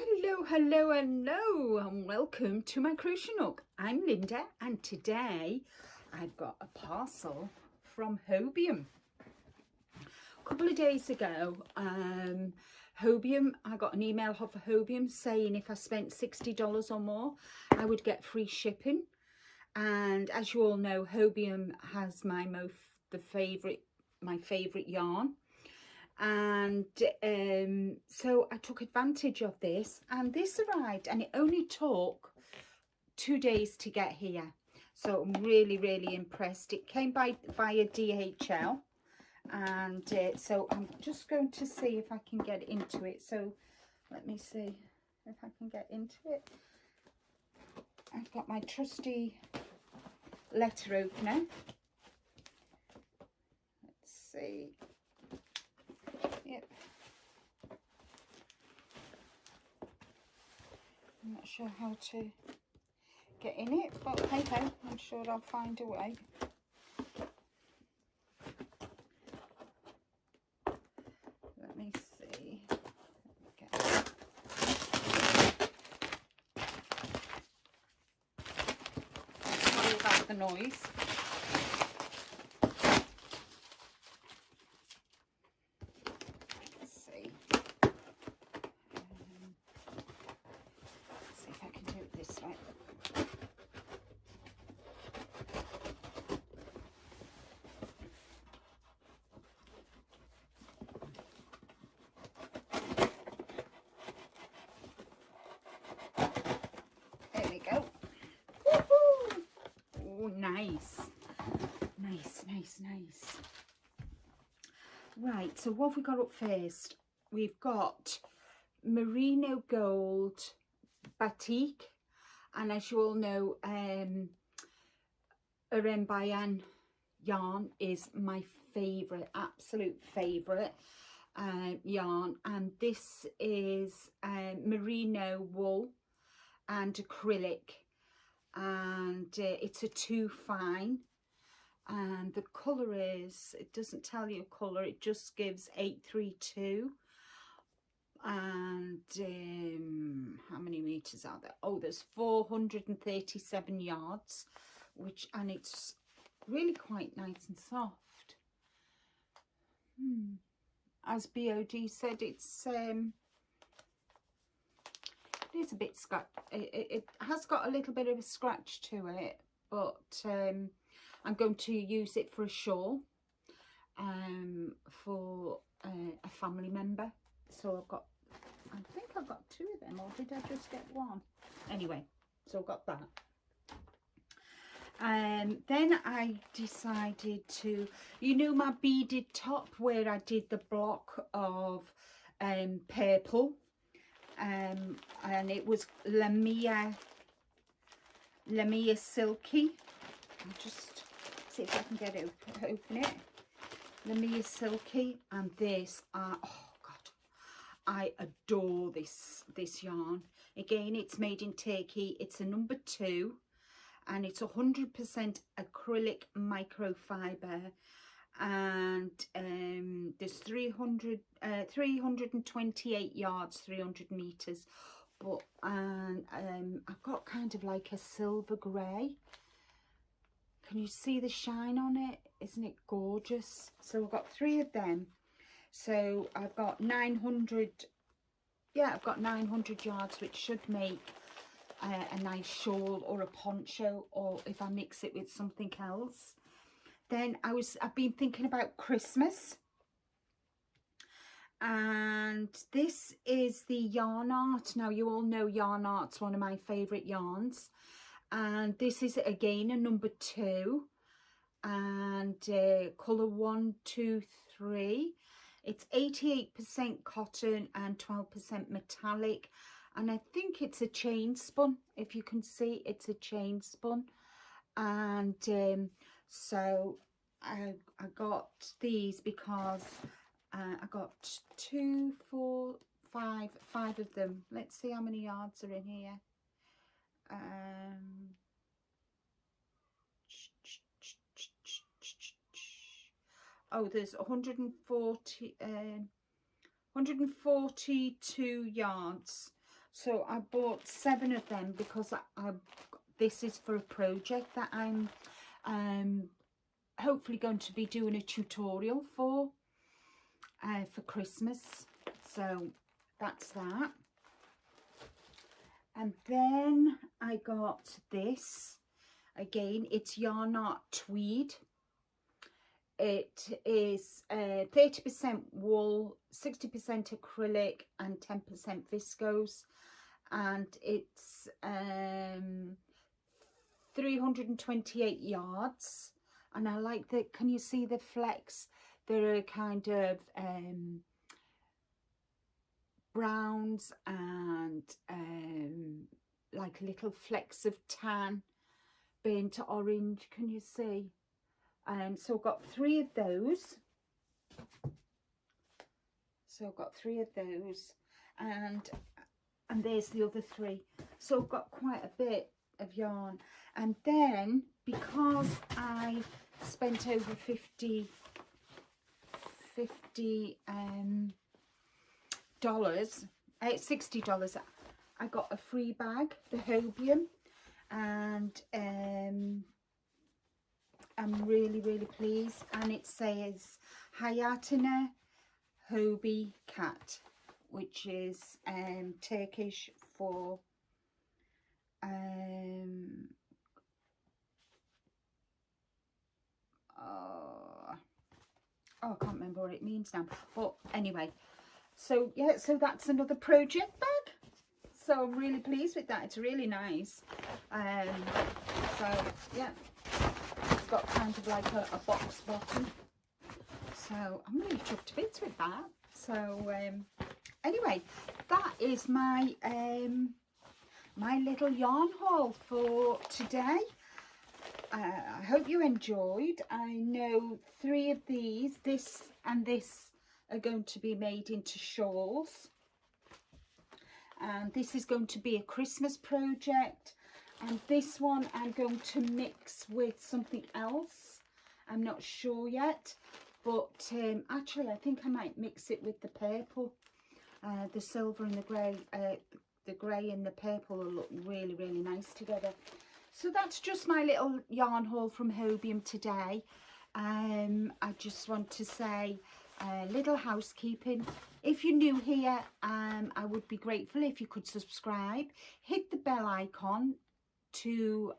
Hello and welcome to my crochet nook. I'm Linda and today I've got a parcel from Hobium. A couple of days ago, Hobium, I got an email off of Hobium saying if I spent $60 or more I would get free shipping. And as you all know, Hobium has my favourite yarn. And so I took advantage of this, and this arrived, and it only took 2 days to get here. So I'm really impressed. It came via DHL, and so I'm just going to see if I can get into it. So let me see if I can get into it. I've got my trusty letter opener. Let's see. Yep. I'm not sure how to get in it, but hey ho, I'm sure I'll find a way. Let me see. Okay. Sorry about the noise. Nice. Right, so what have we got up first? We've got merino gold batik, and as you all know, Bayan yarn is my favorite, absolute favorite yarn, and this is merino wool and acrylic, and it's a 2 fine, and the color is, it doesn't tell you a color, it just gives 832, and how many meters are there? Oh, there's 437 yards, and it's really quite nice and soft. As BOD said, it is a bit scratch. It has got a little bit of a scratch to it, but I'm going to use it for a shawl for a family member. So I think I've got 2 of them, or did I just get 1? Anyway, so I've got that. Then I decided to, you know, my beaded top where I did the block of purple, and it was Lambert Silky. I'll just see if I can get it open it. Lambert Silky, and this oh god, I adore this yarn. Again, it's made in Turkey. It's a number 2, and it's 100% acrylic microfiber, and there's 328 yards, 300 meters, but I've got kind of like a silver grey. Can you see the shine on it? Isn't it gorgeous? So I've got 3 of them, so I've got 900, yeah, I've got 900 yards, which should make a nice shawl or a poncho, or if I mix it with something else. Then I've been thinking about Christmas, and this is the yarn art. Now, you all know yarn art's one of my favorite yarns, and this is again a number 2, and color 1, 2, 3. It's 88% cotton and 12% metallic, and I think it's a chain spun. If you can see, it's a chain spun. And so I got these because I got 2, 4, 5 of them. Let's see how many yards are in here. Oh, there's 142 yards. So I bought 7 of them because this is for a project that I'm hopefully going to be doing a tutorial for Christmas. So that's that. And then I got this. Again, it's Yarn Art Tweed. It is 30% wool, 60% acrylic and 10% viscose. And it's 328 yards. And I like the, can you see the flecks? There are kind of browns and like little flecks of tan, burnt orange, can you see? So I've got 3 of those. And there's the other 3. So I've got quite a bit of yarn. And then because I spent over $50 $60, I got a free bag, the Hobium, and I'm really pleased. And it says Hayatına Hobi Cat, which is Turkish for I can't remember what it means now, but anyway, so yeah, so that's another project bag. So I'm really pleased with that. It's really nice. So yeah, it's got kind of like a box bottom, so I'm really chuffed to bits with that. So anyway, that is my my little yarn haul for today. I hope you enjoyed. I know 3 of these, this and this, are going to be made into shawls. And this is going to be a Christmas project. And this one I'm going to mix with something else. I'm not sure yet. But actually, I think I might mix it with the purple. The silver and the grey. The grey and the purple will look really nice together. So that's just my little yarn haul from Hobium today. I just want to say little housekeeping. If you're new here, I would be grateful if you could subscribe. Hit the bell icon to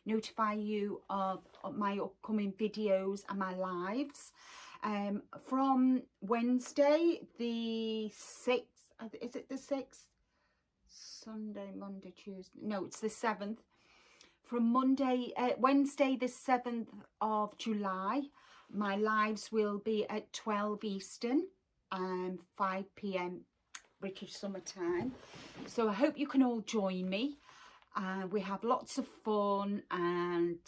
notify you of my upcoming videos and my lives. From Wednesday the 6th, is it the 6th? Sunday, Monday, Tuesday, no, it's the 7th. From Wednesday the 7th of July, my lives will be at 12 Eastern and 5 PM British Summer Time. So I hope you can all join me. We have lots of fun, and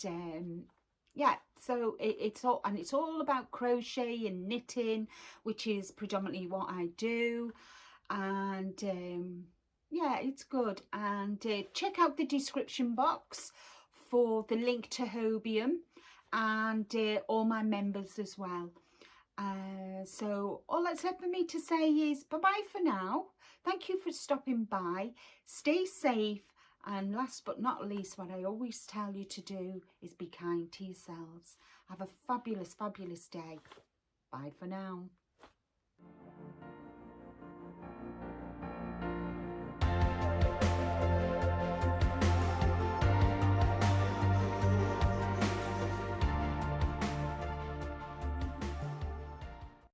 yeah, so it's all about crochet and knitting, which is predominantly what I do. And yeah, it's good. And check out the description box for the link to Hobium and all my members as well. So all that's left for me to say is bye-bye for now. Thank you for stopping by. Stay safe. And last but not least, what I always tell you to do is be kind to yourselves. Have a fabulous day. Bye for now.